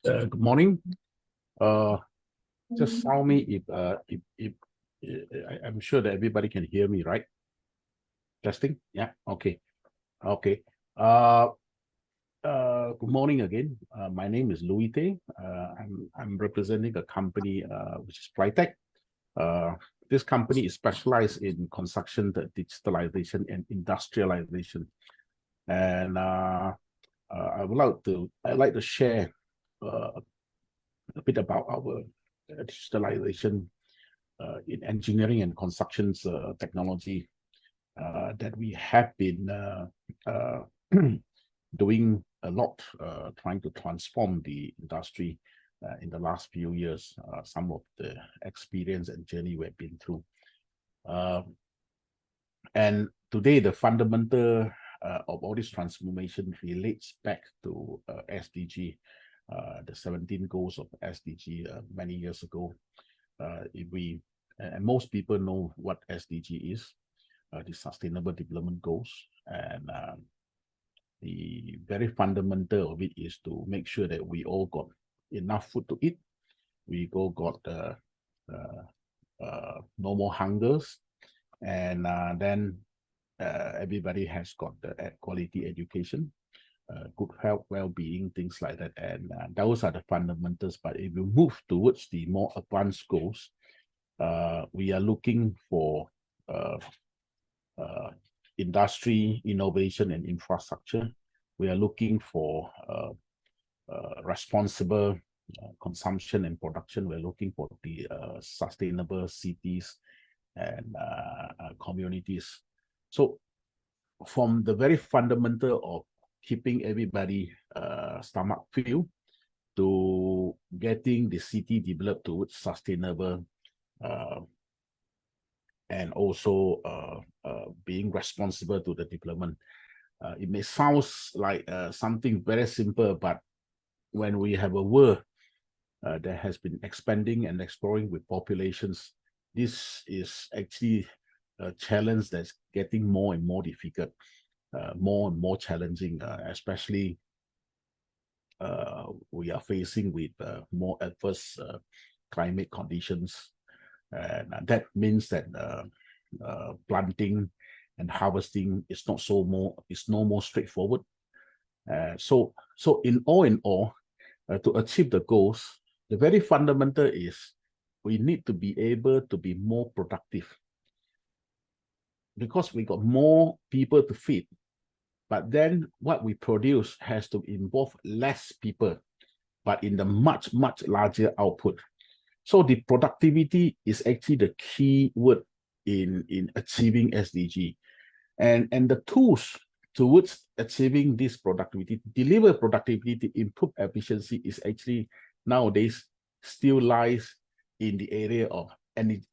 Good morning. Just tell me if I'm sure that everybody can hear me, right? Testing? Yeah. Okay. Okay. Good morning again. My name is Louis Tay. I'm representing a company which is PLYTEC. This company is specialized in construction, digitalization, and industrialization. And I'd like to share a bit about our digitalization in engineering and constructions technology that we have been doing a lot, trying to transform the industry in the last few years. Some of the experience and journey we've been through. And today, the fundamental of all this transformation relates back to SDG, the 17 goals of SDG many years ago. And most people know what SDG is, the Sustainable Development Goals, and the very fundamental of it is to make sure that we all got enough food to eat. We all got no more hungers, and then everybody has got the quality education, good health, well-being, things like that. And those are the fundamentals. But if you move towards the more advanced goals, we are looking for industry, innovation, and infrastructure. We are looking for responsible consumption and production. We're looking for the sustainable cities and communities. So from the very fundamental of keeping everybody stomach filled to getting the city developed towards sustainable and also being responsible to the development. It may sound like something very simple, but when we have a world that has been expanding and exploring with populations, this is actually a challenge that's getting more and more difficult, more and more challenging, especially we are facing with more adverse climate conditions. And that means that planting and harvesting is no more straightforward. So in all, to achieve the goals, the very fundamental is we need to be able to be more productive, because we got more people to feed. But then what we produce has to involve less people, but in the much larger output. So the productivity is actually the key word in achieving SDG. And the tools towards achieving this productivity, deliver productivity, to improve efficiency, is actually nowadays still lies in the area of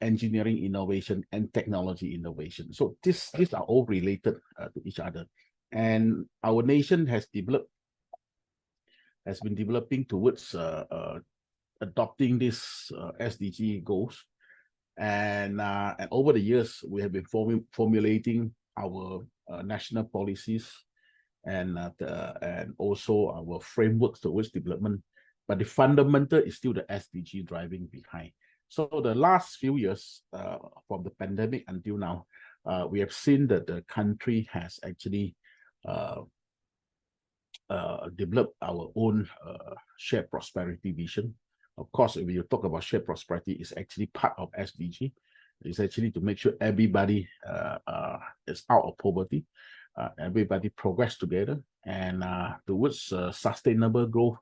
engineering innovation and technology innovation. So these are all related to each other. And our nation has been developing towards adopting these SDG goals, and over the years we have been formulating our national policies and also our frameworks towards development. But the fundamental is still the SDG driving behind. So the last few years, from the pandemic until now, we have seen that the country has actually developed our own shared prosperity vision. Of course, if you talk about shared prosperity, it's actually part of SDG. It's actually to make sure everybody is out of poverty, everybody progress together, and towards sustainable growth,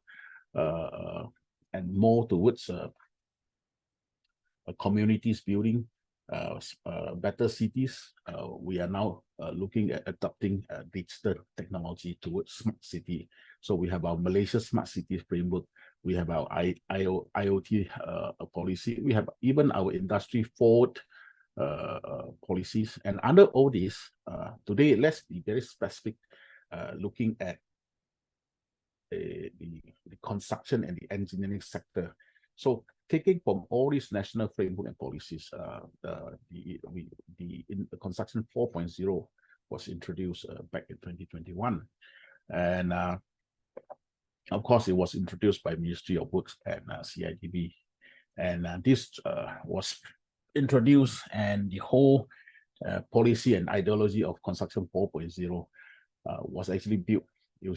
and more towards communities building better cities. We are now looking at adopting digital technology towards smart city. So we have our Malaysia Smart City Framework. We have our IoT policy. We have even our industry forward policies. And under all this, today, let's be very specific, looking at the construction and the engineering sector. So taking from all these national framework and policies, the Construction 4.0 was introduced back in 2021. And Of course, it was introduced by Ministry of Works and CIDB, and this was introduced, and the whole policy and ideology of Construction 4.0 was actually built. It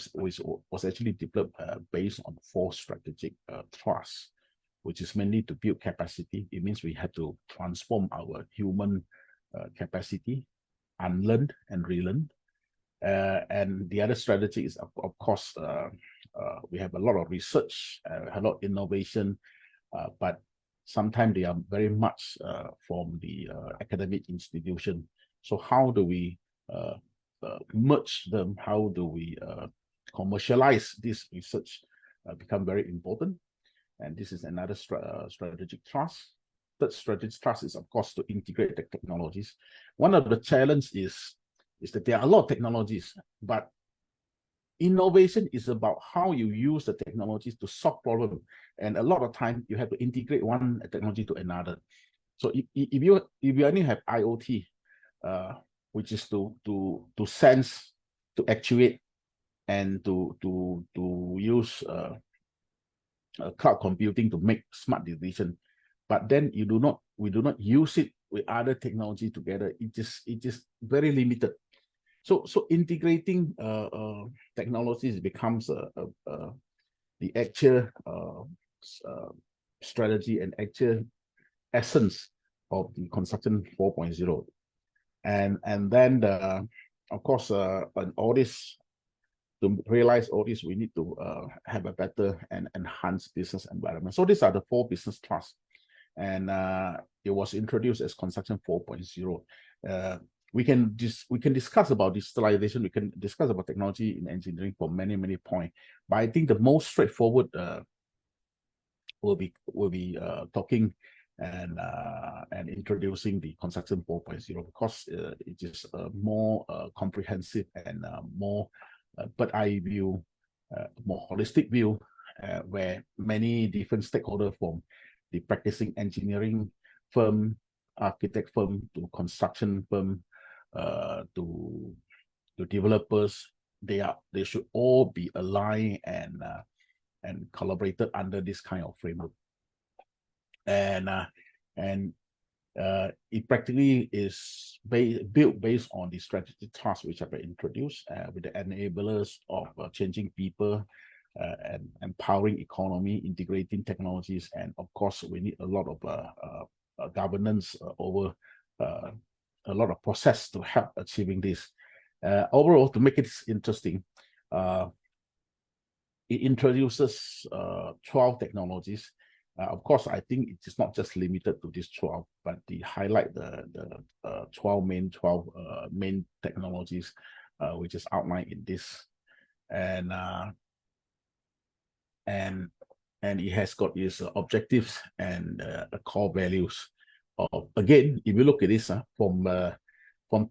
was actually developed based on 4 strategic thrusts, which is mainly to build capacity. It means we have to transform our human capacity, unlearn and relearn. And the other strategy is, of course, we have a lot of research, a lot of innovation, but sometimes they are very much from the academic institution. So how do we merge them? How do we commercialize this research become very important? And this is another strategic thrust. Third strategic thrust is, of course, to integrate the technologies. One of the challenges is that there are a lot of technologies, but innovation is about how you use the technologies to solve problems. And a lot of time you have to integrate one technology to another. So if you only have IoT, which is to sense, to actuate, and to use cloud computing to make smart decisions, but then we do not use it with other technology together. It is very limited. So integrating technologies becomes the actual strategy and actual essence of the Construction 4.0. And then of course on all this, to realize all this, we need to have a better and enhanced business environment. So these are the 4 business thrusts, and it was introduced as Construction 4.0. We can discuss about digitalization. We can discuss about technology in engineering for many points. But I think the most straightforward will be talking and introducing the Construction 4.0, because it is a more comprehensive and more bird's-eye view, more holistic view, where many different stakeholders from the practicing engineering firm, architect firm, to construction firm, to developers, they should all be aligned and collaborated under this kind of framework. And it practically is built based on the strategic tasks which have been introduced, with the enablers of changing people and empowering economy, integrating technologies, and of course we need a lot of governance over a lot of process to help achieving this. Overall, to make it interesting, it introduces 12 technologies. Of course, I think it is not just limited to these 12, but they highlight the 12 main technologies, which is outlined in this, and it has got its objectives and core values. Again, if you look at this, from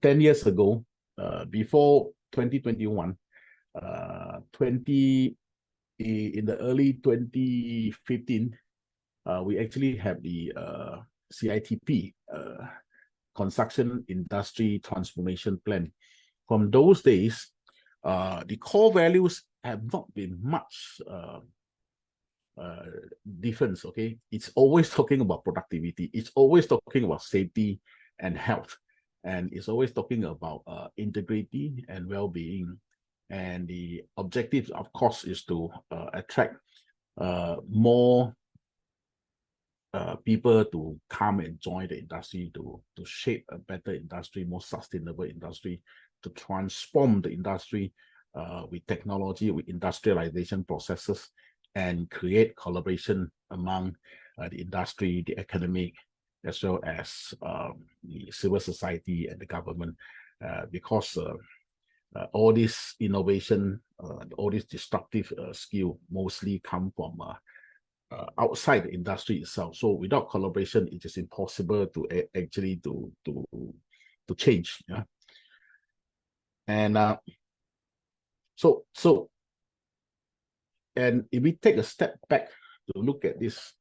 10 years ago, before 2021, in the early 2015. We actually have the CITP, Construction Industry Transformation Plan. From those days, the core values have not been much difference, okay? It's always talking about productivity. It's always talking about safety and health. And it's always talking about integrity and well-being. And the objective, of course, is to attract more people to come and join the industry, to shape a better industry, more sustainable industry, to transform the industry with technology, with industrialization processes, and create collaboration among the industry, the academic, as well as the civil society and the government, because all this innovation, all this disruptive skill mostly come from outside the industry itself. So without collaboration, it is impossible to actually to change. Yeah. And and if we take a step back to look at this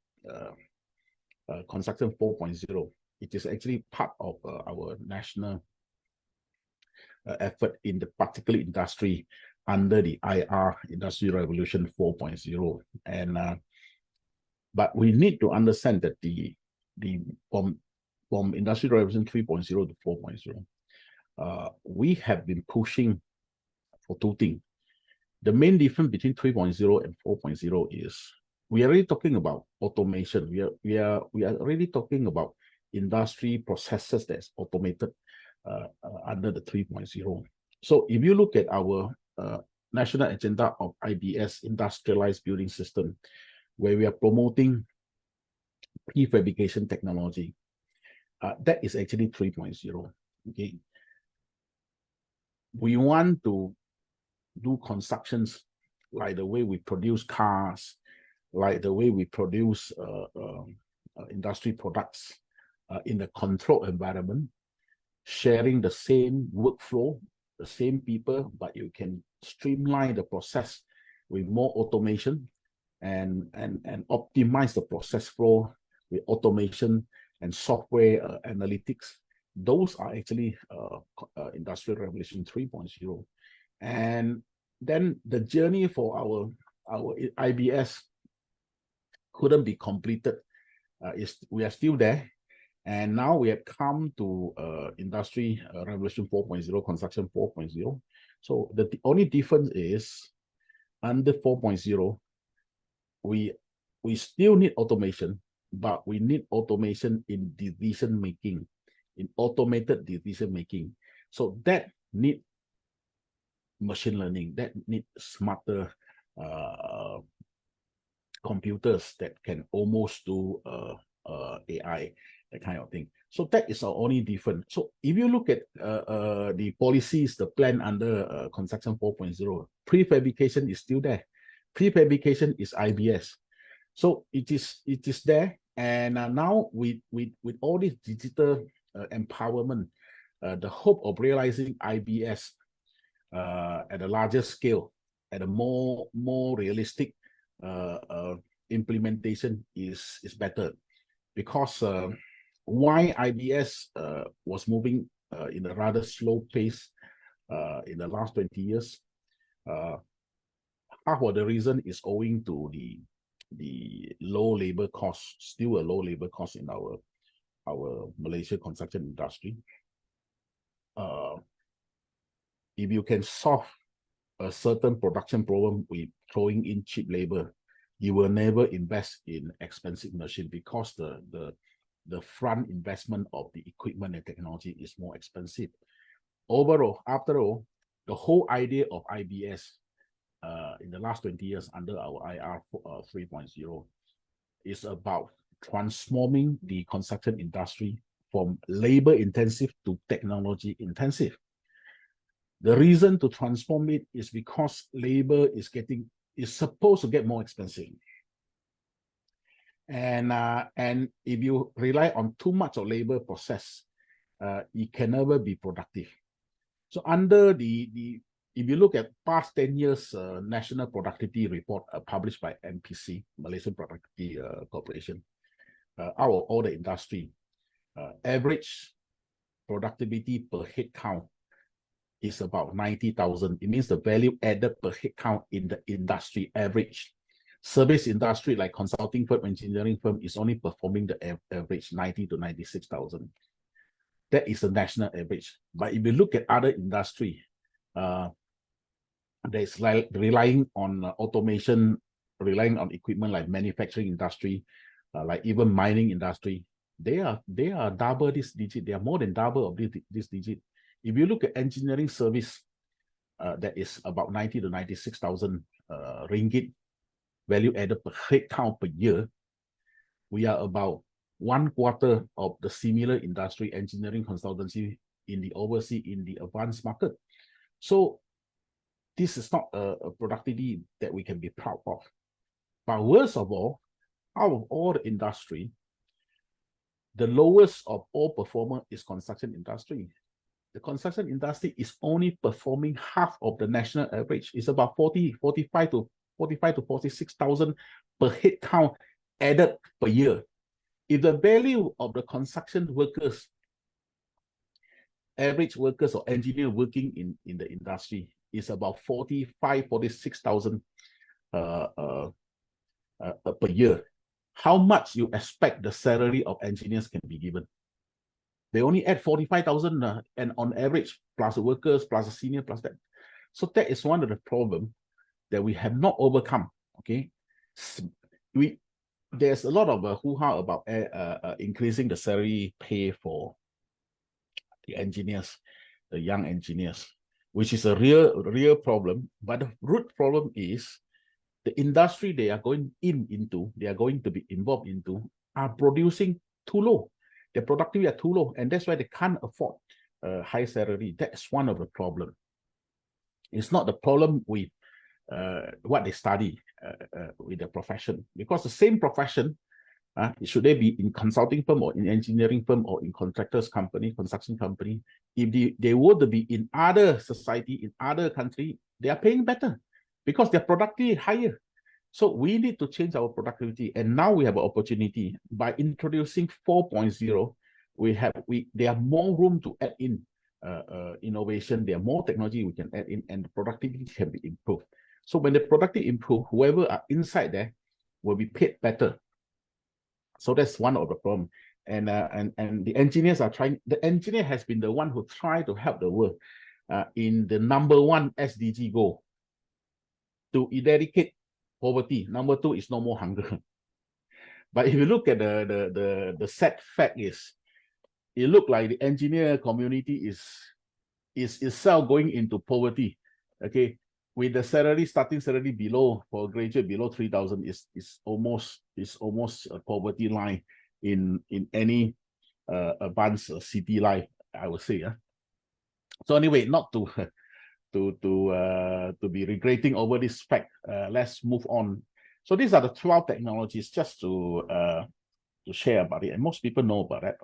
Construction 4.0, it is actually part of our national effort in the particular industry under the IR, Industry Revolution 4.0. And but we need to understand that the from Industry Revolution 3.0 to 4.0, we have been pushing for two things. The main difference between 3.0 and 4.0 is we are already talking about automation. We are already talking about industry processes that's automated under the 3.0. So if you look at our national agenda of IBS, Industrialized Building System, where we are promoting prefabrication technology, that is actually 3.0. Okay, we want to do constructions like the way we produce cars, like the way we produce industry products in a controlled environment, sharing the same workflow, the same people, but you can streamline the process with more automation and optimize the process flow with automation and software analytics. Those are actually Industrial Revolution 3.0. And then the journey for our IBS couldn't be completed. We are still there. And now we have come to Industry Revolution 4.0, Construction 4.0. So the only difference is under 4.0, we still need automation, but we need automation in decision making, in automated decision making. So that need machine learning, that need smarter computers that can almost do AI, that kind of thing. So that is our only difference. So if you look at the policies, the plan under Construction 4.0, prefabrication is still there. Prefabrication is IBS. So it is there. And now with all this digital empowerment, the hope of realizing IBS at a larger scale, at a more realistic implementation is better, because why IBS was moving in a rather slow pace in the last 20 years. Half of the reason is owing to the low labor cost, still a low labor cost in our Malaysia construction industry. If you can solve a certain production problem with throwing in cheap labor, you will never invest in expensive machine, because the front investment of the equipment and technology is more expensive. Overall, after all, the whole idea of IBS in the last 20 years under our IR 3.0 is about transforming the construction industry from labor intensive to technology intensive. The reason to transform it is because labor is supposed to get more expensive. And if you rely on too much of labor process, it can never be productive. So under if you look at past 10 years national productivity report published by MPC, Malaysian Productivity Corporation, out of all the industry, average productivity per head count is about 90,000. It means the value added per head count in the industry average. Service industry like consulting firm, engineering firm is only performing the average 90 to 96,000. That is the national average. But if you look at other industry, there's like relying on automation, relying on equipment like manufacturing industry, like even mining industry. They are double this digit. They are more than double of this digit. If you look at engineering service, that is about 90 to 96,000 ringgit value added per head count per year. We are about 1/4 of the similar industry engineering consultancy in the overseas, in the advanced market. So this is not a productivity that we can be proud of. But worst of all, out of all the industry, the lowest of all performer is construction industry. The construction industry is only performing half of the national average. It's about 45 to 46,000 per head count added per year. If the value of the construction workers, average workers or engineer working in the industry is about 46,000 per year. How much you expect the salary of engineers can be given? They only add 45,000 and on average, plus the workers, plus the senior, plus that. So that is one of the problems that we have not overcome. Okay, there's a lot of hoo-ha about increasing the salary pay for the engineers, the young engineers, which is a real problem. But the root problem is the industry they are going into, they are going to be involved into, are producing too low. Their productivity are too low, and that's why they can't afford high salary. That's one of the problems. It's not the problem with what they study with the profession, because the same profession, should they be in consulting firm or in engineering firm or in contractors company, construction company, if they were to be in other society, in other country, they are paying better because their productivity is higher. So we need to change our productivity. And now we have an opportunity by introducing 4.0. There are more room to add in innovation. There are more technology we can add in, and the productivity can be improved. So when the productivity improve, whoever are inside there will be paid better. So that's one of the problems. And the engineers are trying. The engineer has been the one who tried to help the world in the #1 SDG goal to eradicate poverty. #2 is no more hunger. But if you look at the sad fact is, it looked like the engineer community is itself going into poverty. Okay, with the starting salary below for a graduate below 3,000 is almost a poverty line in any advanced city life, I would say. So anyway, not to be regretting over this fact. Let's move on. So these are the 12 technologies, just to share about it, and most people know about that.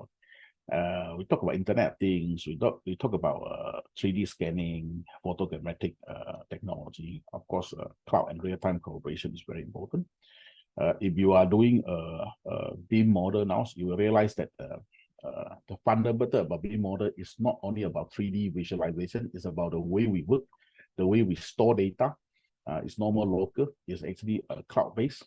We talk about Internet of Things. We talk about 3D scanning, photogrammetric technology. Of course, cloud and real-time collaboration is very important. If you are doing a BIM model now, you will realize that the fundamental about BIM model is not only about 3D visualization, it's about the way we work, the way we store data. It's no more local, it's actually cloud-based.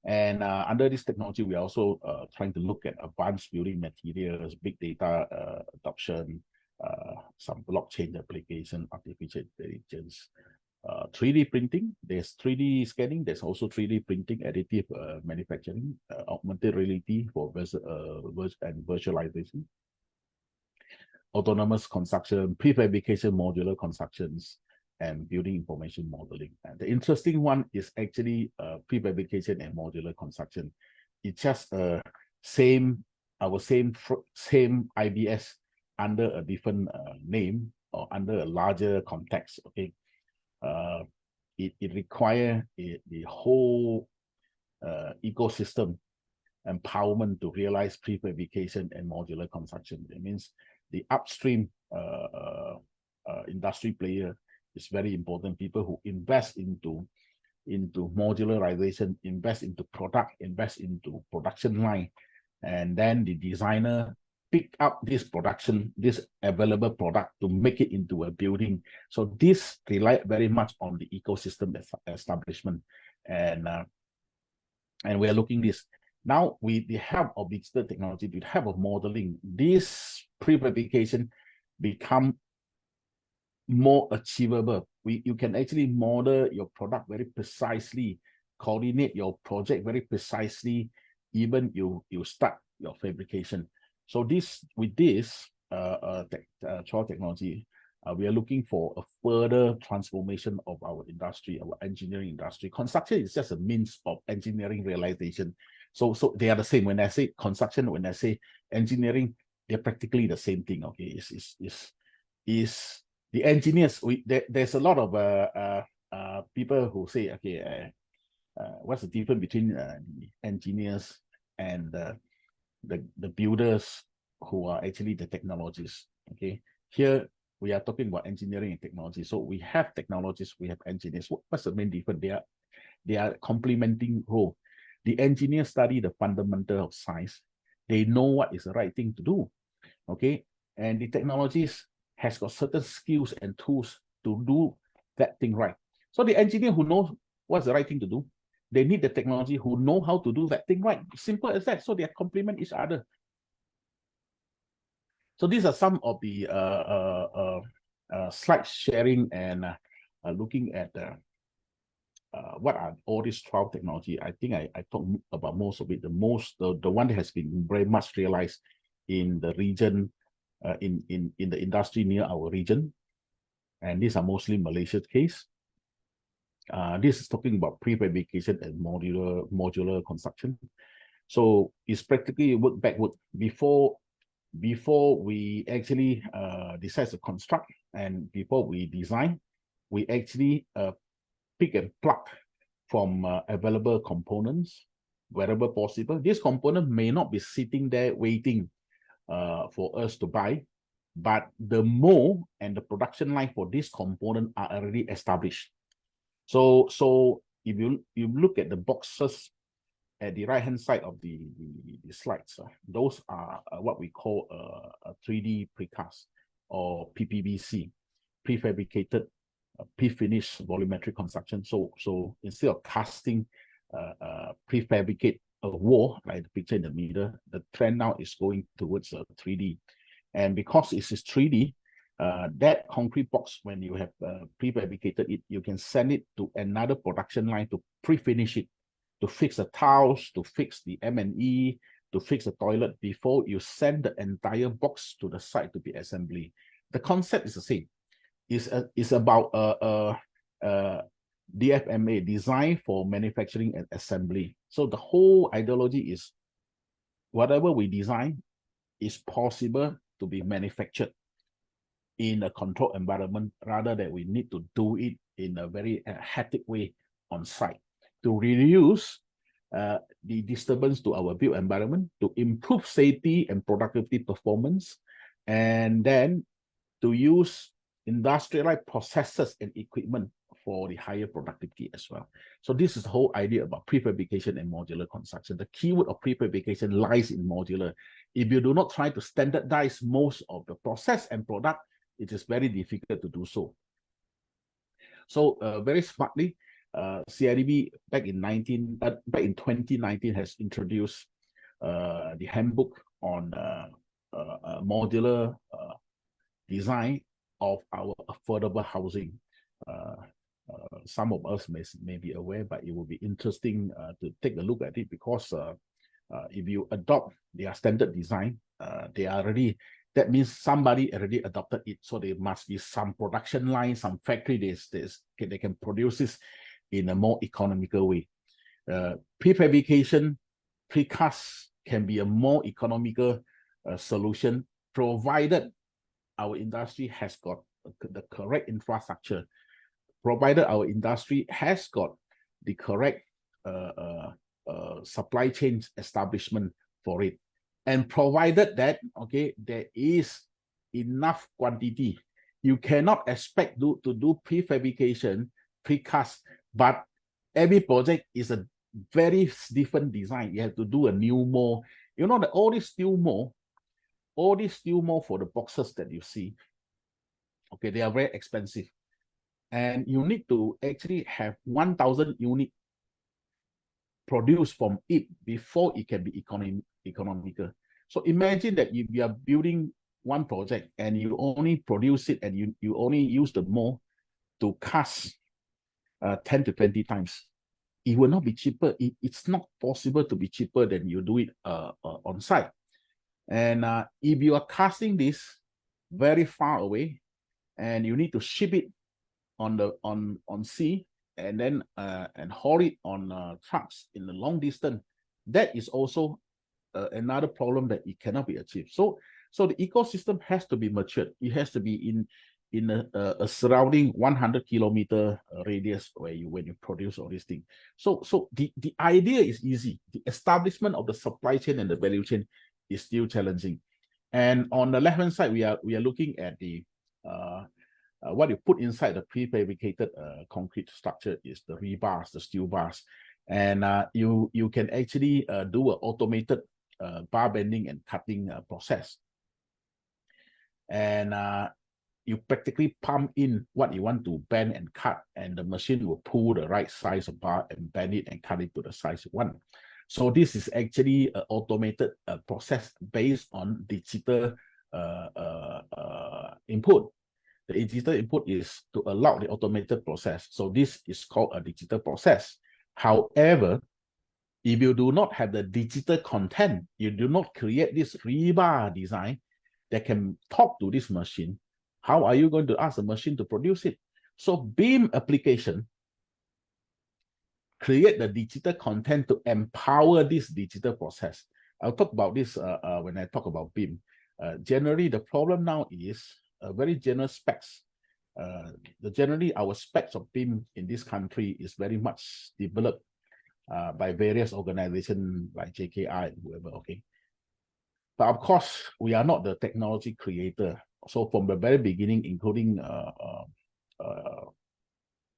And under this technology, we are also trying to look at advanced building materials, big data adoption, some blockchain application, artificial intelligence, 3D printing. There's 3D scanning. There's also 3D printing, additive manufacturing, augmented reality for and virtualization, autonomous construction, prefabrication, modular constructions, and building information modeling. And the interesting one is actually prefabrication and modular construction. It's just same IBS under a different name or under a larger context. Okay, it requires the whole ecosystem empowerment to realize prefabrication and modular construction. It means the upstream industry player is very important. People who invest into modularization, invest into product, invest into production line, and then the designer pick up this available product to make it into a building. So this relies very much on the ecosystem establishment, and we are looking this now with the help of digital technology, with the help of modeling. This prefabrication become more achievable. You can actually model your product very precisely, coordinate your project very precisely, even you start your fabrication. So with this 12 technology, we are looking for a further transformation of our industry, our engineering industry. Construction is just a means of engineering realization. So they are the same. When I say construction, when I say engineering, they're practically the same thing. Okay, is the engineers, there's a lot of people who say, okay, what's the difference between the engineers and the builders who are actually the technologists? Okay, here we are talking about engineering and technology. So we have technologists, we have engineers. What's the main difference? They are complementing role. The engineers study the fundamental of science. They know what is the right thing to do. Okay, and the technologists has got certain skills and tools to do that thing right. So the engineer who knows what's the right thing to do, they need the technology who know how to do that thing right. Simple as that. So they complement each other. So these are some of the slide sharing and looking at what are all these trial technology. I think I talked about most of it. The one that has been very much realized in the region, in the industry near our region, and these are mostly Malaysia's case. This is talking about prefabrication and modular construction. So it's practically work backward before we actually decide to construct, and before we design, we actually pick and plug from available components wherever possible. This component may not be sitting there waiting for us to buy, but the mold and the production line for this component are already established. So if you look at the boxes at the right hand side of the slides, those are what we call a 3D precast or PPVC, prefabricated pre-finished volumetric construction. So instead of casting prefabricate a wall like the picture in the middle, the trend now is going towards 3D. And because it is 3D, that concrete box, when you have prefabricated it, you can send it to another production line to pre-finish it, to fix the tiles, to fix the M&E, to fix the toilet before you send the entire box to the site to be assembled. The concept is the same. It's about DFMA, design for manufacturing and assembly. So the whole ideology is whatever we design is possible to be manufactured in a controlled environment, rather than we need to do it in a very hectic way on site to reduce the disturbance to our built environment, to improve safety and productivity performance, and then to use industrialized processes and equipment for the higher productivity as well. So this is the whole idea about prefabrication and modular construction. The keyword of prefabrication lies in modular. If you do not try to standardize most of the process and product, it is very difficult to do so. So very smartly, CIDB back in 2019 has introduced the handbook on modular design of our affordable housing. Some of us may be aware, but it will be interesting to take a look at it, because if you adopt their standard design, they are already, that means somebody already adopted it. So there must be some production line, some factory they can produce this in a more economical way. Prefabrication, precast can be a more economical solution, provided our industry has got the correct infrastructure, provided our industry has got the correct supply chain establishment for it, and provided that, okay, there is enough quantity. You cannot expect to do prefabrication, precast, but every project is a very different design. You have to do a new mold. You know that all this steel mold for the boxes that you see, okay, they are very expensive. And you need to actually have 1,000 units produced from it before it can be economical. So imagine that if you are building one project and you only produce it and you only use the mold to cast 10 to 20 times. It will not be cheaper. It's not possible to be cheaper than you do it on site. And if you are casting this very far away and you need to ship it on sea and then and haul it on trucks in the long distance, that is also another problem that it cannot be achieved. So the ecosystem has to be matured. It has to be in a surrounding 100-kilometer radius when you produce all these things. So the idea is easy. The establishment of the supply chain and the value chain is still challenging. And on the left hand side, we are looking at the what you put inside the prefabricated concrete structure is the rebars, the steel bars, and you can actually do an automated bar bending and cutting process. And you practically pump in what you want to bend and cut, and the machine will pull the right size of bar and bend it and cut it to the size you want. So this is actually an automated process based on digital input. The digital input is to allow the automated process. So this is called a digital process. However, if you do not have the digital content, you do not create this rebar design that can talk to this machine, how are you going to ask the machine to produce it? So BIM application create the digital content to empower this digital process. I'll talk about this when I talk about BIM. Generally, the problem now is very general specs. Generally, our specs of BIM in this country is very much developed by various organizations like JKI and whoever, okay? But of course, we are not the technology creator. So from the very beginning, including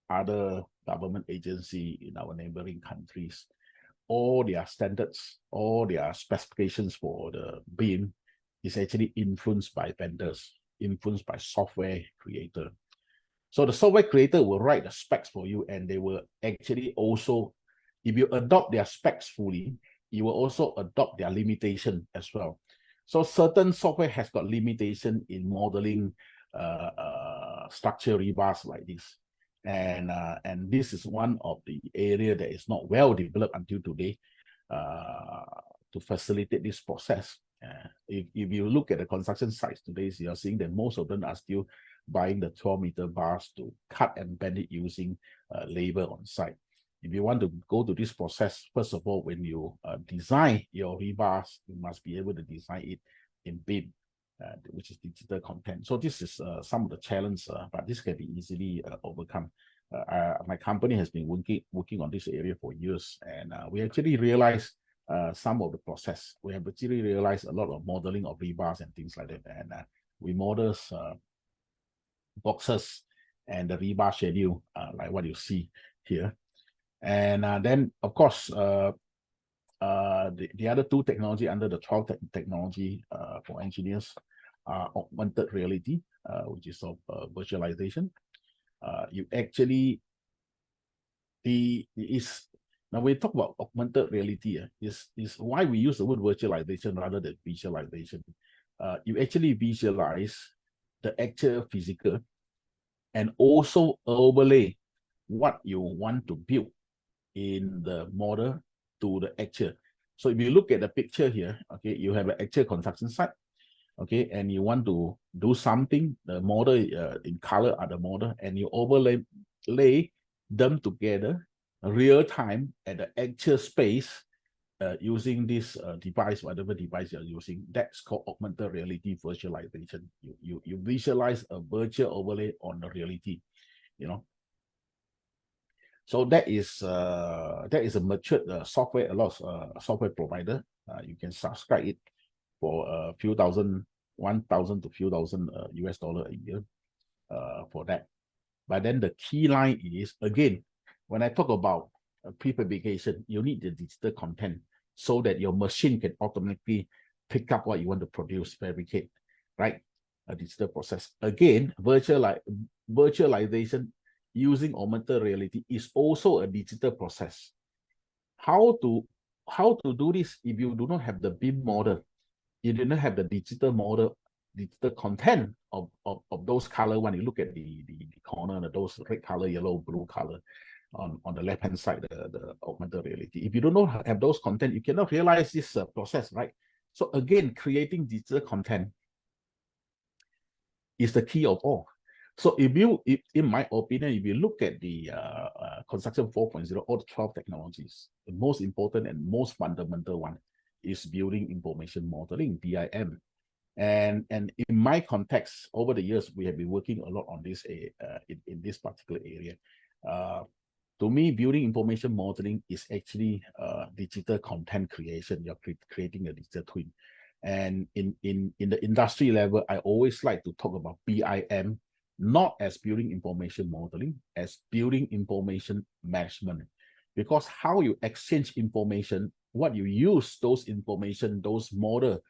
other government agency in our neighboring countries, all their standards, all their specifications for the BIM is actually influenced by vendors, influenced by software creator. So the software creator will write the specs for you, and they will actually also, if you adopt their specs fully, you will also adopt their limitation as well. So certain software has got limitation in modeling structure rebars like this. And this is one of the area that is not well developed until today to facilitate this process. If you look at the construction sites today, you are seeing that most of them are still buying the 12-meter bars to cut and bend it using labor on site. If you want to go to this process, first of all, when you design your rebars, you must be able to design it in BIM, which is digital content. So this is some of the challenge, but this can be easily overcome. My company has been working on this area for years, and we actually realized some of the process. We have actually realized a lot of modeling of rebars and things like that, and we model boxes and the rebar schedule, like what you see here. And then, of course, the other two technology under the 12 technology for engineers are augmented reality, which is of virtualization. You actually, now we talk about augmented reality, is why we use the word virtualization rather than visualization. You actually visualize the actual physical and also overlay what you want to build in the model to the actual. So if you look at the picture here, okay, you have an actual construction site, okay, and you want to do something, the model in color are the model, and you overlay them together real time at the actual space using this device, whatever device you're using. That's called augmented reality virtualization. You visualize a virtual overlay on the reality, you know. So that is a matured software. A lot of software provider, you can subscribe it for a few thousand, 1,000 to few thousand US dollar a year for that. But then the key line is, again, when I talk about prefabrication, you need the digital content so that your machine can automatically pick up what you want to produce, fabricate, right? A digital process. Again, virtualization using augmented reality is also a digital process. How to do this if you do not have the BIM model, you do not have the digital model, digital content of those color. When you look at the corner, those red color, yellow, blue color on the left hand side, the augmented reality. If you do not have those content, you cannot realize this process, right? So again, creating digital content is the key of all. So in my opinion, if you look at the construction 4.0, all the 12 technologies, the most important and most fundamental one is building information modeling, BIM. And in my context, over the years, we have been working a lot on this in this particular area. To me, building information modeling is actually digital content creation. You're creating a digital twin. And in the industry level, I always like to talk about BIM, not as building information modeling, as building information management. Because how you exchange information, what you use those information, those model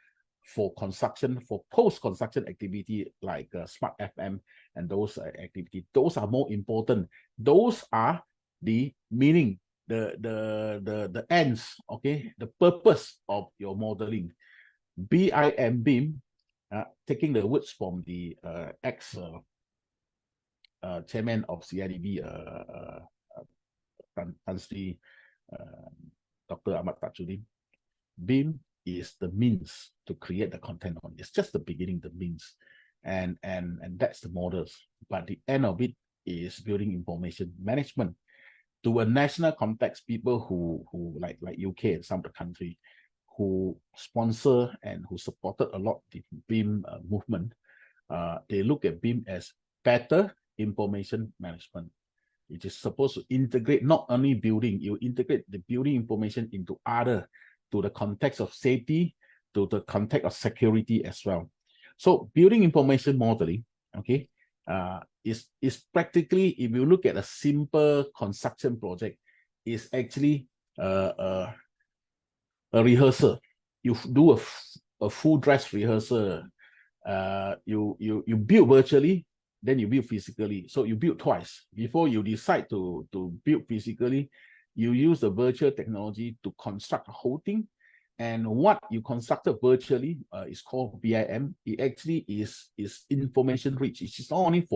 for construction, for post-construction activity like smart FM and those activities. Those are more important. Those are the meaning, the ends, okay, the purpose of your modeling. BIM, taking the words from the ex chairman of CIDB, Tan Sri, Dr. Ahmad Tajuddin. BIM is the means to create the content on. It's just the beginning, the means, and that's the models. But the end of it is building information management. To a national context, people who like UK and some of the country who sponsor and who supported a lot the BIM movement, they look at BIM as better information management. It is supposed to integrate not only building, you integrate the building information into other, to the context of safety, to the context of security as well. So building information modeling, okay, is practically, if you look at a simple construction project, is actually a rehearsal. You do a full dress rehearsal. You build virtually, then you build physically. So you build twice. Before you decide to build physically, you use the virtual technology to construct the whole thing. And what you constructed virtually is called BIM. It actually is information rich. It is not only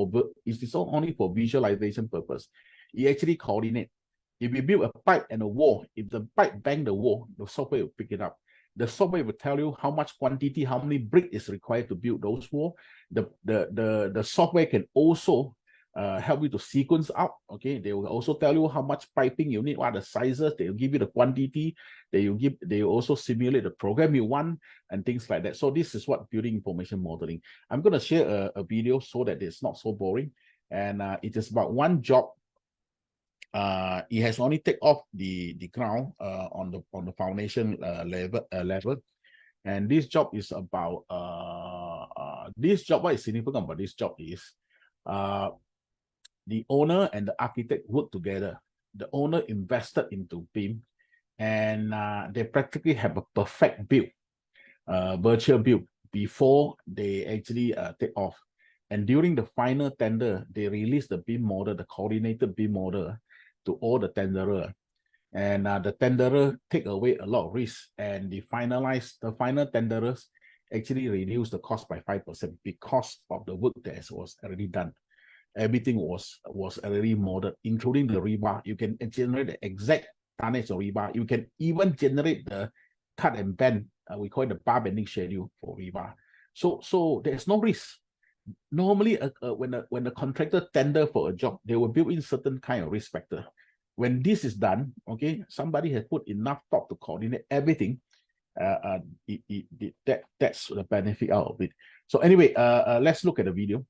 for visualization purpose. It actually coordinate. If you build a pipe and a wall, if the pipe bang the wall, the software will pick it up. The software will tell you how much quantity, how many bricks is required to build those walls. The software can also help you to sequence out. Okay, they will also tell you how much piping you need, what are the sizes. They will give you the quantity. They will also simulate the program you want and things like that. So this is what building information modeling. I'm going to share a video so that it's not so boring. And it is about one job. It has only take off the ground on the foundation level, and this job is about this job. What is significant about this job is the owner and the architect work together. The owner invested into BIM, and they practically have a perfect build, virtual build, before they actually take off. And during the final tender, they release the BIM model, the coordinated BIM model, to all the tenderer, and the tenderer take away a lot of risk, and the final tenderers actually reduce the cost by 5% because of the work that was already done. Everything was already modeled, including the rebar. You can generate the exact tonnage of rebar. You can even generate the cut and bend. We call it the bar bending schedule for rebar. So there's no risk. Normally, when the contractor tender for a job, they will build in certain kind of risk factor. When this is done, okay, somebody has put enough thought to coordinate everything. That's the benefit out of it. So anyway, let's look at the video.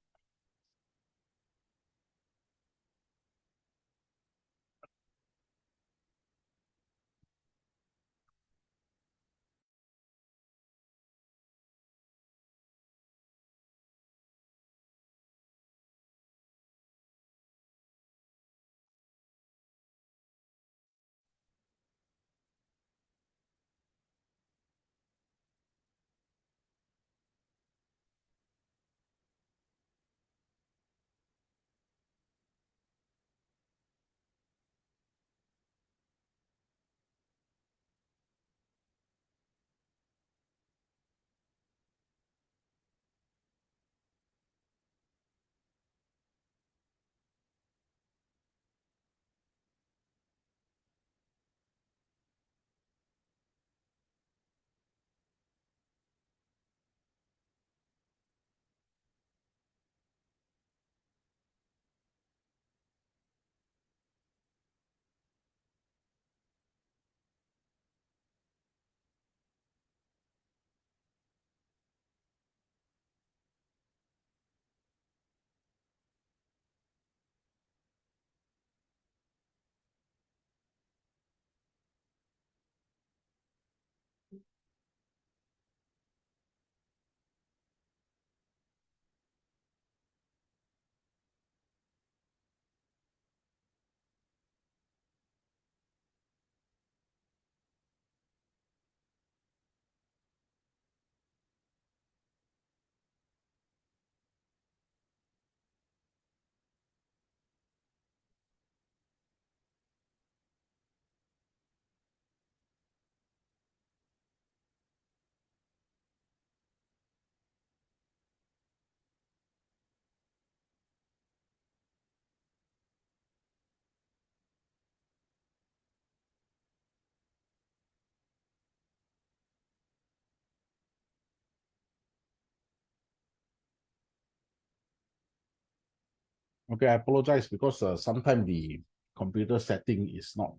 Okay, I apologize because sometimes the computer setting is not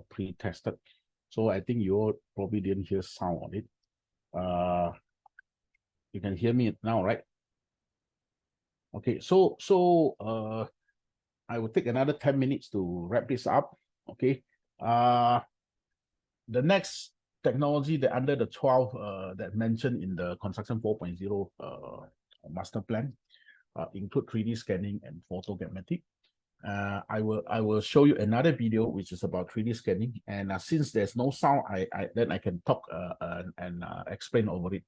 pre-tested. So I think you all probably didn't hear sound on it. You can hear me now, right? Okay, I will take another 10 minutes to wrap this up. Okay. The next technology that under the 12 that mentioned in the construction 4.0 master plan include 3D scanning and photogrammetry. I will show you another video which is about 3D scanning, and since there's no sound, then I can talk and explain over it.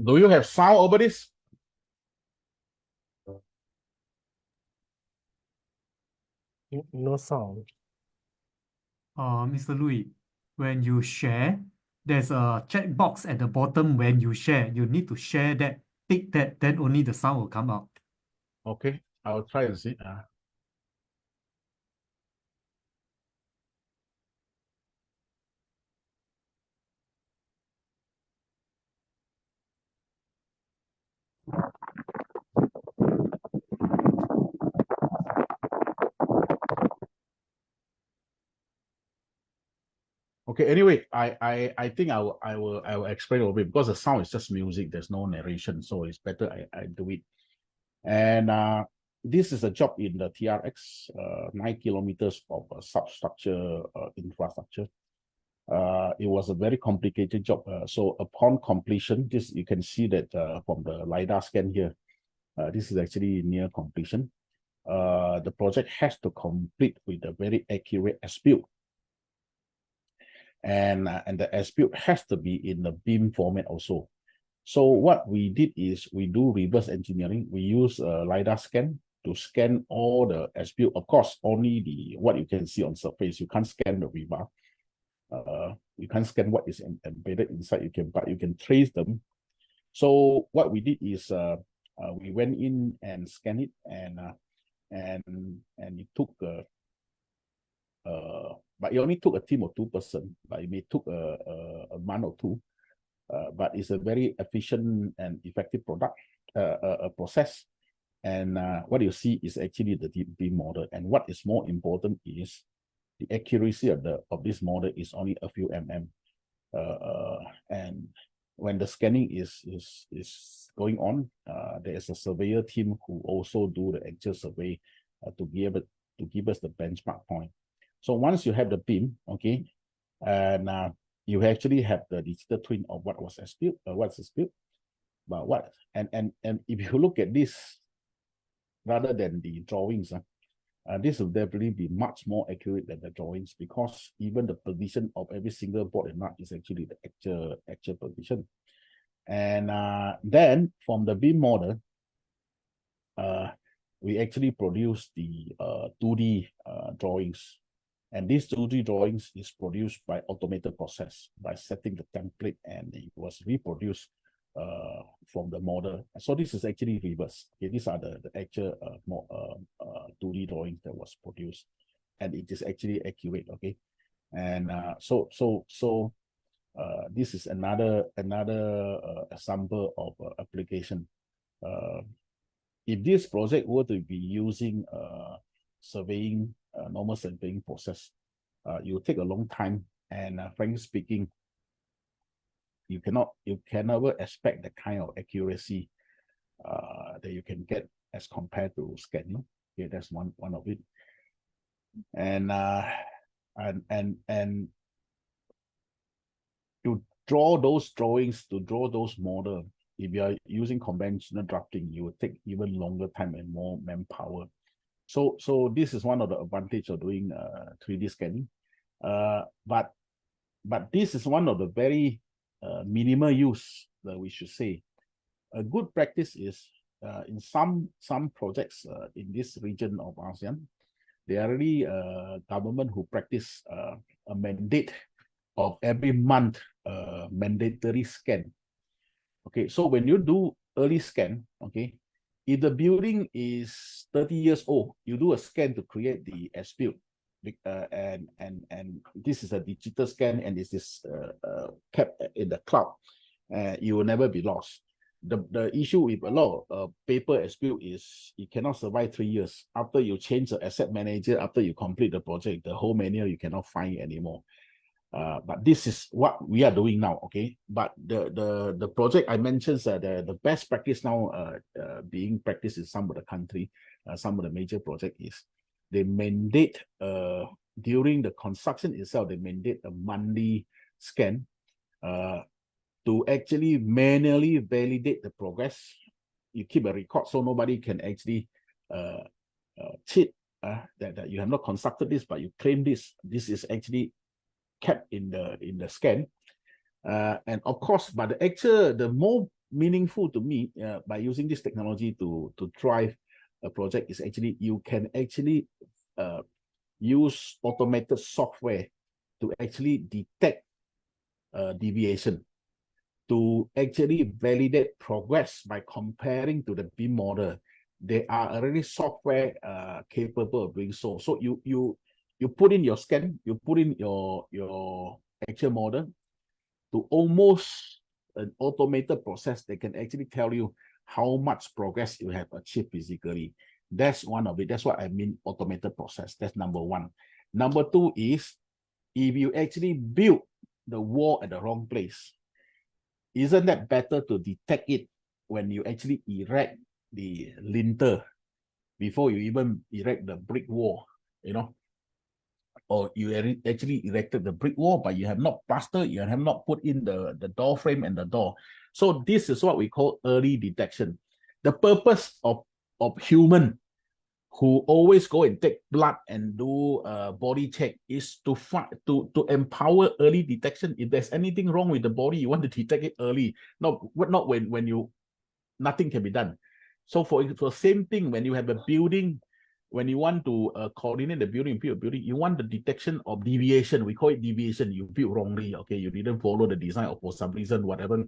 Do you have sound over this? No sound. Mr. Louis, when you share, there's a checkbox at the bottom. When you share, you need to share that, tick that, then only the sound will come out. Okay, I'll try and see. Okay, anyway, I think I will explain over it because the sound is just music. There's no narration, so it's better I do it. And this is a job in the TRX, 9 kilometers of substructure infrastructure. It was a very complicated job. So upon completion, this you can see that from the LiDAR scan here, this is actually near completion. The project has to complete with a very accurate as-built. And the as-built has to be in the beam format also. So what we did is we do reverse engineering. We use a LiDAR scan to scan all the as-built. Of course, only the what you can see on surface. You can't scan the rebar. You can't scan what is embedded inside. But you can trace them. So what we did is we went in and scanned it, and it took but it only took a team of 2 persons. But it may took a month or two. But it's a very efficient and effective product process. And what you see is actually the deep beam model. And what is more important is the accuracy of this model is only a few mm. And when the scanning is going on, there is a surveyor team who also do the actual survey to give us the benchmark point. So once you have the beam, okay, and you actually have the digital twin of what was as-built, what's as-built, but what and if you look at this rather than the drawings, this will definitely be much more accurate than the drawings, because even the position of every single board and nut is actually the actual position. And then from the beam model, we actually produce the 2D drawings. And these 2D drawings is produced by automated process by setting the template, and it was reproduced from the model. So this is actually reverse. Okay, these are the actual 2D drawings that was produced, and it is actually accurate. Okay, and this is another example of application. If this project were to be using surveying, normal surveying process, it will take a long time, and frankly speaking, you can never expect the kind of accuracy that you can get as compared to scanning. Okay, that's one of it. And to draw those drawings, to draw those models, if you are using conventional drafting, you will take even longer time and more manpower. So this is one of the advantages of doing 3D scanning. But this is one of the very minimal use that we should say. A good practice is in some projects in this region of ASEAN, there are really government who practice a mandate of every month mandatory scan. Okay, so when you do early scan, okay, if the building is 30 years old, you do a scan to create the as-built. and this is a digital scan, and this is kept in the cloud. You will never be lost. The issue with a lot of paper as built is it cannot survive 3 years. After you change the asset manager, after you complete the project, the whole manual you cannot find anymore. But this is what we are doing now, okay? But the project I mentioned, the best practice now being practiced in some of the country, some of the major project is they mandate during the construction itself, they mandate a monthly scan to actually manually validate the progress. You keep a record so nobody can actually cheat that you have not constructed this, but you claim this. This is actually kept in the scan. And of course, but the more meaningful to me by using this technology to drive a project is actually you can actually use automated software to actually detect deviation, to actually validate progress by comparing to the BIM model. They are already software capable of doing so. So you put in your scan, you put in your actual model to almost an automated process. They can actually tell you how much progress you have achieved physically. That's one of it. That's what I mean automated process. That's number one. Number two is if you actually build the wall at the wrong place, isn't that better to detect it when you actually erect the lintel before you even erect the brick wall, you know? Or you actually erected the brick wall, but you have not plastered, you have not put in the door frame and the door. So this is what we call early detection. The purpose of human who always go and take blood and do body check is to empower early detection. If there's anything wrong with the body, you want to detect it early. Not when you nothing can be done. So for the same thing, when you have a building, when you want to coordinate the building, you want the detection of deviation. We call it deviation. You built wrongly, okay? You didn't follow the design, or for some reason, whatever,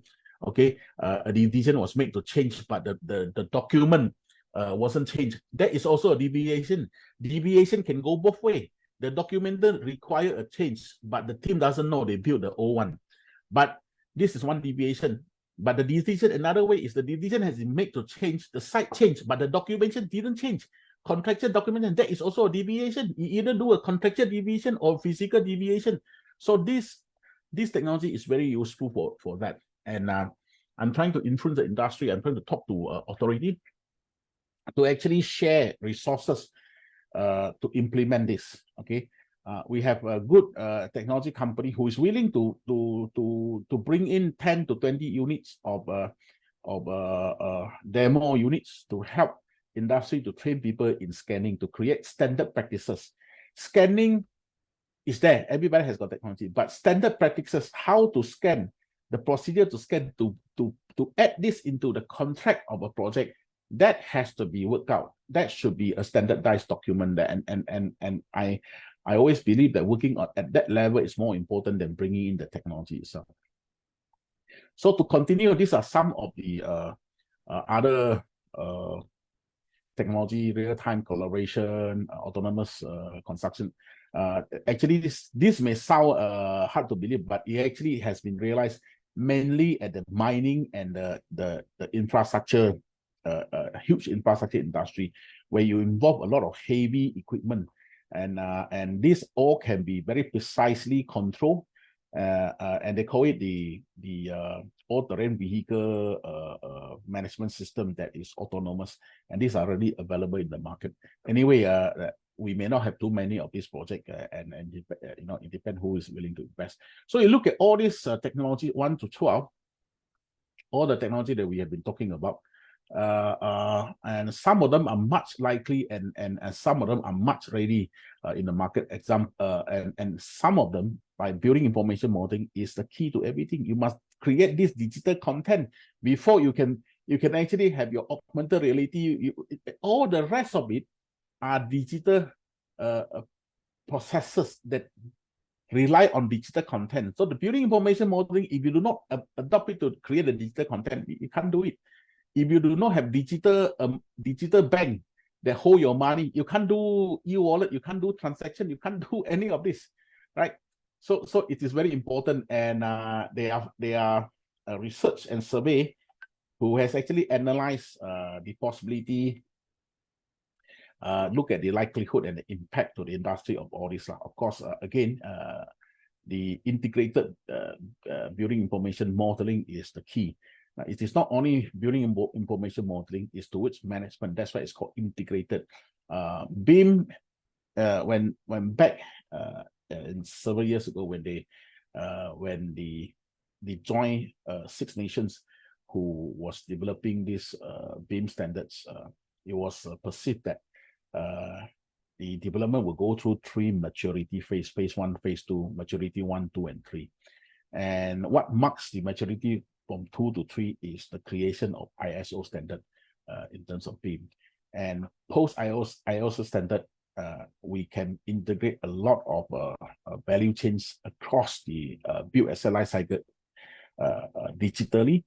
okay? A decision was made to change, but the document wasn't changed. That is also a deviation. Deviation can go both ways. The documenter require a change, but the team doesn't know they built the old one. But this is one deviation. But the decision, another way is the decision has been made to change, the site changed, but the documentation didn't change. Contractual documentation, that is also a deviation. You either do a contractual deviation or physical deviation. So this technology is very useful for that. And I'm trying to influence the industry. I'm trying to talk to authority to actually share resources to implement this. Okay, we have a good technology company who is willing to bring in 10 to 20 units of demo units to help industry to train people in scanning, to create standard practices. Scanning is there, everybody has got technology, but standard practices, how to scan, the procedure to scan, to add this into the contract of a project, that has to be worked out. That should be a standardized document there. And I always believe that working at that level is more important than bringing in the technology itself. So to continue, these are some of the other technology, real-time collaboration, autonomous construction. Actually, this may sound hard to believe, but it actually has been realized mainly at the mining and the infrastructure, huge infrastructure industry, where you involve a lot of heavy equipment, and this all can be very precisely controlled, and they call it the all-terrain vehicle management system that is autonomous, and these are already available in the market. Anyway, we may not have too many of these projects, and you know, it depends who is willing to invest. So you look at all this technology, 1 to 12, all the technology that we have been talking about, and some of them are much likely, and some of them are much ready in the market. And some of them, by building information modeling, is the key to everything. You must create this digital content before you can actually have your augmented reality. All the rest of it are digital processes that rely on digital content. So the building information modeling, if you do not adopt it to create the digital content, you can't do it. If you do not have digital bank, They hold your money. You can't do e-wallet, you can't do transaction, you can't do any of this, right? So it is very important, and they are a research and survey who has actually analyzed the possibility, look at the likelihood and the impact to the industry of all this. Of course, again, the integrated building information modeling is the key. It is not only building information modeling, it's towards management. That's why it's called integrated. BIM, when back in several years ago, when the joint Six Nations who was developing these BIM standards, it was perceived that the development will go through 3 maturity phase: phase 1, phase 2, maturity 1, 2, and 3. And what marks the maturity from 2 to 3 is the creation of ISO standard in terms of BIM. And post ISO standard, we can integrate a lot of value chains across the build asset life cycle digitally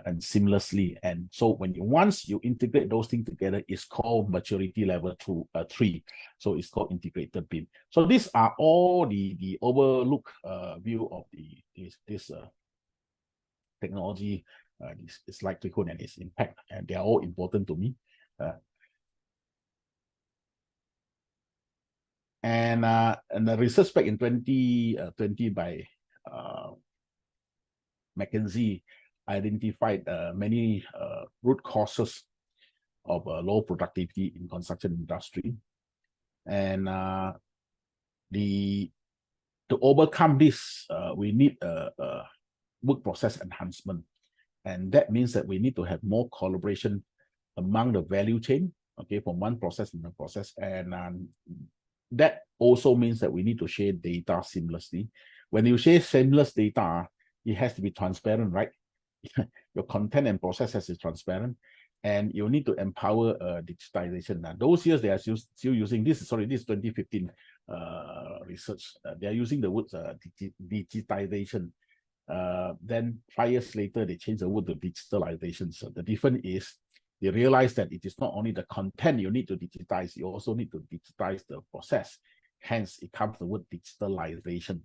and seamlessly. And so once you integrate those things together, it's called maturity level 3. So it's called integrated BIM. So these are all the overlook view of this technology, its likelihood and its impact, and they are all important to me. And the research back in 2020 by McKinsey identified many root causes of low productivity in construction industry, and to overcome this, we need a work process enhancement, and that means that we need to have more collaboration among the value chain, okay, from one process to another process, and that also means that we need to share data seamlessly. When you share seamless data, it has to be transparent, right? Your content and process has to be transparent, and you need to empower digitization. Now, those years they are still using this. Sorry, this is 2015 research. They are using the words digitization. Then 5 years later, they changed the word to digitalization. So the difference is they realize that it is not only the content you need to digitize, you also need to digitize the process. Hence, it comes the word digitalization,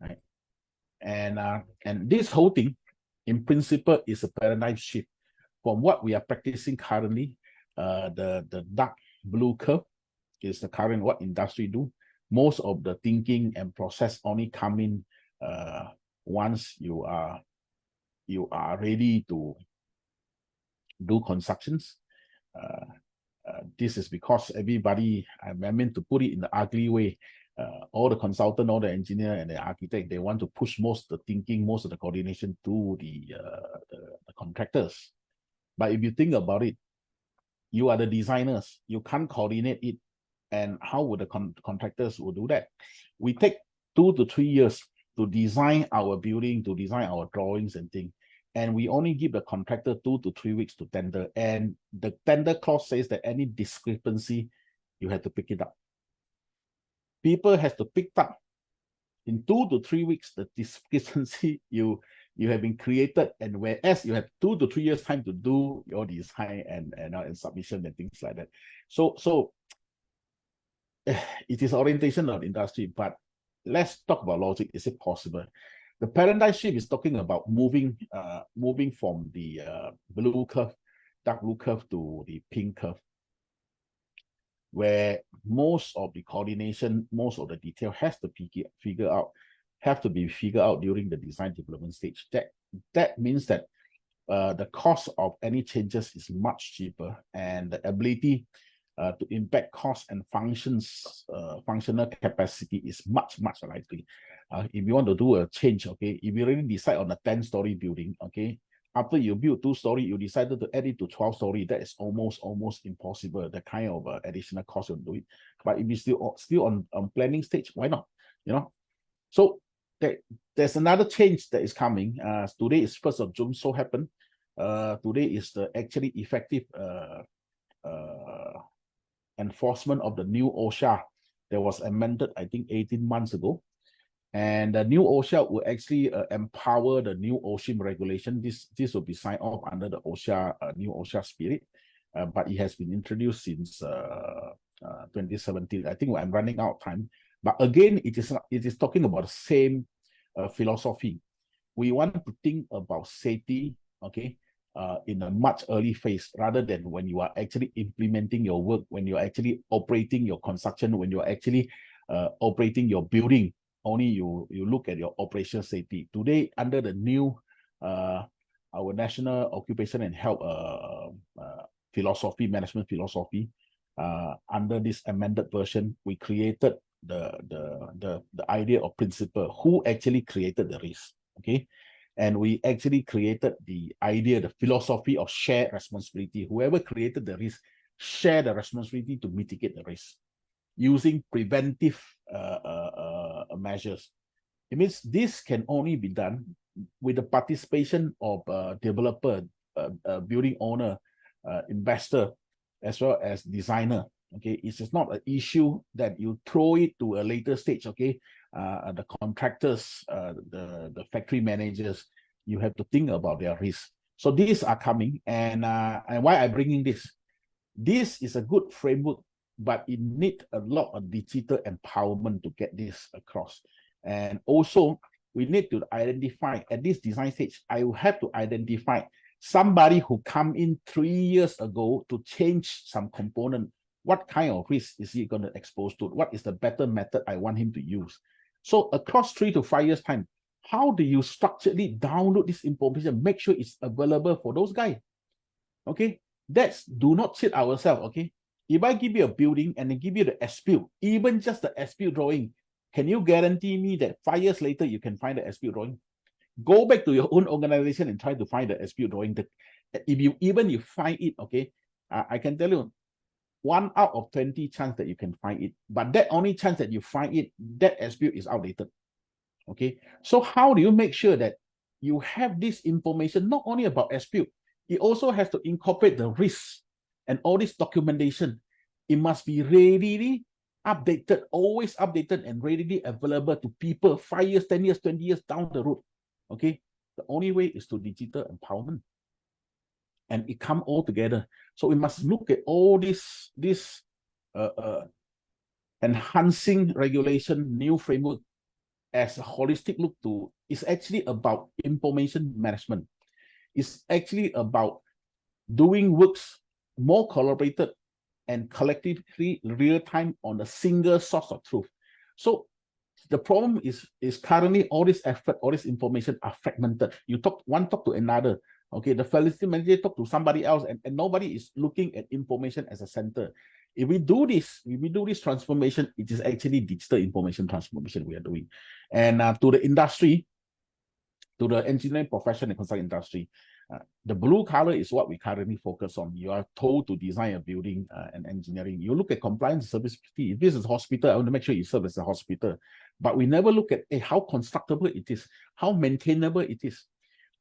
right? And this whole thing, in principle, is a paradigm shift from what we are practicing currently. The dark blue curve is the current what industry do. Most of the thinking and process only come in once you are ready to do constructions. This is because everybody, I meant to put it in the ugly way, all the consultant, all the engineer and the architect, they want to push most of the thinking, most of the coordination to the contractors. But if you think about it, you are the designers, you can't coordinate it, and how would the contractors will do that? We take 2 to 3 years to design our building, to design our drawings and things, and we only give the contractor 2 to 3 weeks to tender, and the tender clause says that any discrepancy, you have to pick it up. People has to pick up in 2 to 3 weeks the discrepancy you have been created, and whereas you have 2 to 3 years time to do your design and submission and things like that. So it is orientation of the industry, but let's talk about logic. Is it possible? The paradigm shift is talking about moving from the blue curve, dark blue curve, to the pink curve, where most of the coordination, most of the detail has to be figured out during the design development stage. That means that the cost of any changes is much cheaper, and the ability to impact cost and functional capacity is much likely. If you want to do a change, okay, if you really decide on a 10-story building, okay, after you build 2-story, you decided to add it to 12-story, that is almost impossible, the kind of additional cost you'll do it. But if you're still on planning stage, why not? You know, so there's another change that is coming. Today is 1st of June, so happen. Today is the actually effective enforcement of the new OSHA that was amended, I think, 18 months ago. And the new OSHA will actually empower the new OSHIM regulation. This will be signed off under the OSHA new OSHA spirit. but it has been introduced since 2017. I think I'm running out of time. But again, it is talking about the same philosophy. We want to think about safety, okay, in a much early phase rather than when you are actually implementing your work, when you're actually operating your construction, when you're actually operating your building. Only you look at your operational safety. Today, under the new our national occupation and health philosophy, management philosophy, under this amended version, we created the idea of principle. Who actually created the risk? Okay, and we actually created the idea, the philosophy of shared responsibility. Whoever created the risk, share the responsibility to mitigate the risk using preventive measures. It means this can only be done with the participation of developer, building owner, investor, as well as designer. Okay, it's just not an issue that you throw it to a later stage. Okay, the contractors, the factory managers, you have to think about their risk. So these are coming, and why I'm bringing this. This is a good framework, but it needs a lot of digital empowerment to get this across. And also, we need to identify at this design stage. I will have to identify somebody who come in 3 years ago to change some component. What kind of risk is he going to expose to? What is the better method I want him to use? So across 3 to 5 years time, how do you structurally download this information? Make sure it's available for those guys. Okay, do not cheat ourselves. Okay, if I give you a building and I give you the as-built, even just the as-built drawing, can you guarantee me that 5 years later you can find the as-built drawing? Go back to your own organization and try to find the as-built drawing. If you find it, okay, I can tell you 1 out of 20 chance that you can find it, but that only chance that you find it, that as-built is outdated. Okay, so how do you make sure that you have this information not only about as-built, it also has to incorporate the risks and all this documentation. It must be readily updated, always updated and readily available to people 5 years, 10 years, 20 years down the road. Okay, the only way is to digital empowerment, and it come all together. So we must look at all this enhancing regulation, new framework as a holistic look to. It's actually about information management. It's actually about doing works more collaborated and collectively real time on a single source of truth. So the problem is currently all this effort, all this information are fragmented. You talk to another. Okay, the facility manager talk to somebody else, and nobody is looking at information as a center. If we do this transformation, it is actually digital information transformation we are doing. And to the industry, to the engineering profession and construction industry, the blue color is what we currently focus on. You are told to design a building and engineering. You look at compliance service. If this is a hospital, I want to make sure you serve as a hospital. But we never look at how constructible it is, how maintainable it is.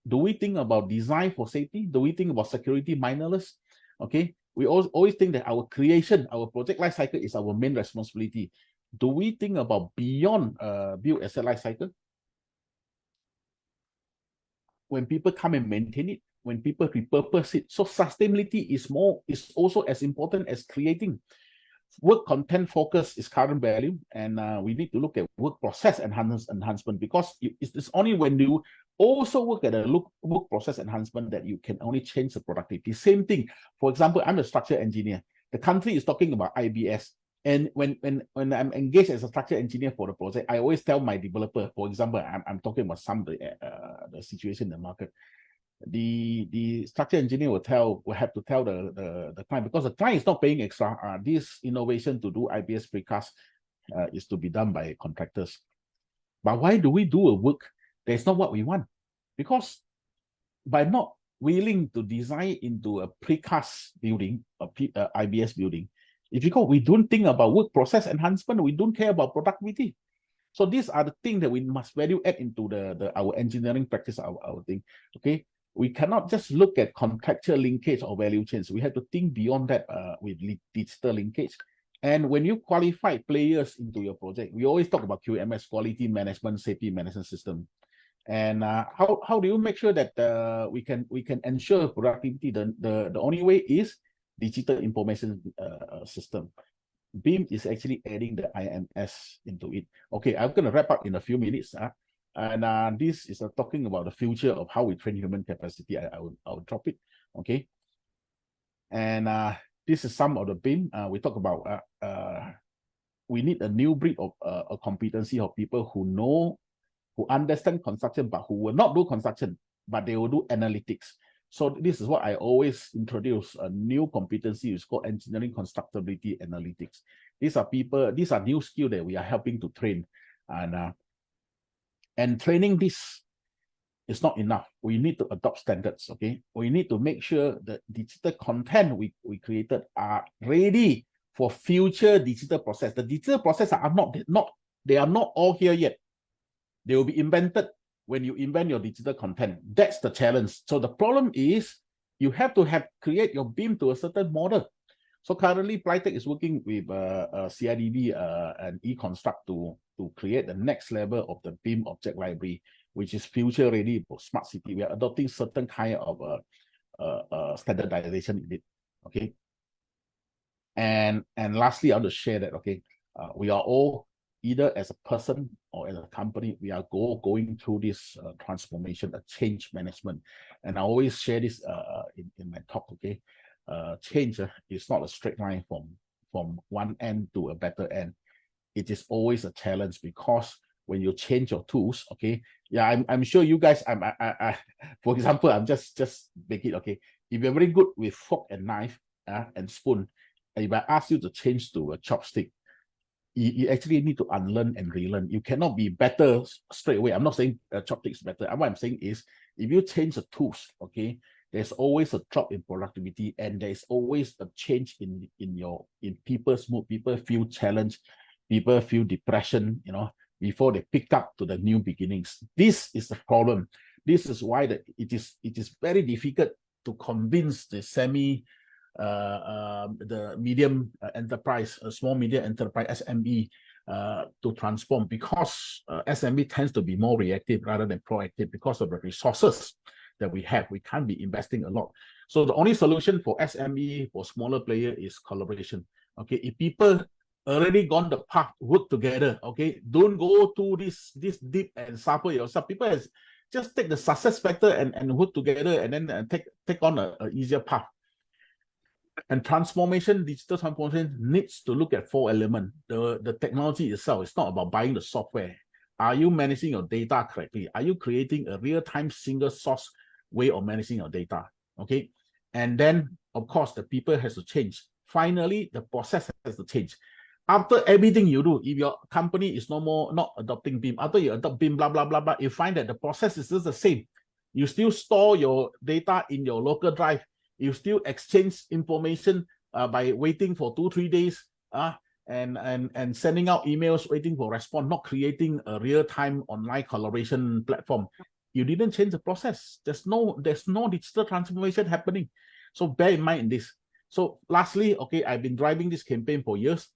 Do we think about design for safety? Do we think about security minorless? Okay, we always think that our creation, our project life cycle is our main responsibility. Do we think about beyond build asset life cycle? When people come and maintain it, when people repurpose it. So sustainability is also as important as creating. Work content focus is current value, and we need to look at work process enhancement, because it's only when you also work at a work process enhancement that you can only change the productivity. Same thing. For example, I'm a structural engineer. The country is talking about IBS. And when I'm engaged as a structural engineer for the project, I always tell my developer, for example, I'm talking about the situation in the market. The structural engineer will have to tell the client, because the client is not paying extra. This innovation to do IBS precast is to be done by contractors. But why do we do a work that's not what we want? Because by not willing to design into a precast building, a IBS building, we don't think about work process enhancement, we don't care about productivity. So these are the things that we must value add into our engineering practice, our thing. Okay, we cannot just look at contractual linkage or value chains. We have to think beyond that with digital linkage. And when you qualify players into your project, we always talk about QMS, quality management, safety management system. And how do you make sure that we can ensure productivity? The only way is digital information system. BIM is actually adding the IMS into it. Okay, I'm going to wrap up in a few minutes. And this is talking about the future of how we train human capacity. I'll drop it. Okay. And this is some of the BIM. We talk about we need a new breed of a competency of people who understand construction, but who will not do construction, but they will do analytics. So this is what I always introduce, a new competency is called engineering constructability analytics. These are new skills that we are helping to train. And training this is not enough. We need to adopt standards, okay? We need to make sure that digital content we created are ready for future digital process. The digital processes are not all here yet. They will be invented when you invent your digital content. That's the challenge. So the problem is you have to create your BIM to a certain model. So currently, PLYTEC is working with CIDB and eConstruct to create the next level of the BIM object library, which is future ready for smart city. We are adopting certain kind of standardization in it. Okay. And lastly, I want to share that, okay, we are all, either as a person or as a company, we are going through this transformation, a change management. And I always share this in my talk, okay? Change is not a straight line from one end to a better end. It is always a challenge, because when you change your tools, okay, yeah, I'm sure you guys, for example, I'm just make it, okay, if you're very good with fork and knife and spoon, if I ask you to change to a chopstick, you actually need to unlearn and relearn. You cannot be better straight away. I'm not saying chopstick is better. What I'm saying is, if you change the tools, okay, there's always a drop in productivity, and there's always a change in people's mood. People feel challenged, people feel depression, you know, before they pick up to the new beginnings. This is the problem. This is why it is very difficult to convince the the medium enterprise, small medium enterprise, SME, to transform, because SME tends to be more reactive rather than proactive because of the resources that we have. We can't be investing a lot. So the only solution for SME, for smaller player, is collaboration. Okay, if people already gone the path, work together. Okay, don't go to this deep and suffer yourself. People just take the success factor and work together, and then take on a easier path. And digital transformation needs to look at 4 elements. The technology itself, it's not about buying the software. Are you managing your data correctly? Are you creating a real-time single source way of managing your data? Okay. And then, of course, the people has to change. Finally, the process has to change. After everything you do, if your company is not adopting BIM, after you adopt BIM, blah, blah, blah, blah, you find that the process is just the same. You still store your data in your local drive. You still exchange information by waiting for 2-3 days and sending out emails, waiting for response, not creating a real-time online collaboration platform. You didn't change the process. There's no digital transformation happening. So bear in mind this. So lastly, okay, I've been driving this campaign for years.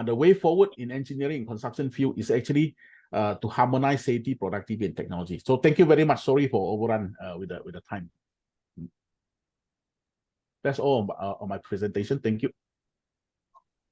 The way forward in engineering and construction field is actually to harmonize safety, productivity, and technology. So thank you very much. Sorry for overrun with the time. That's all on my presentation. Thank you.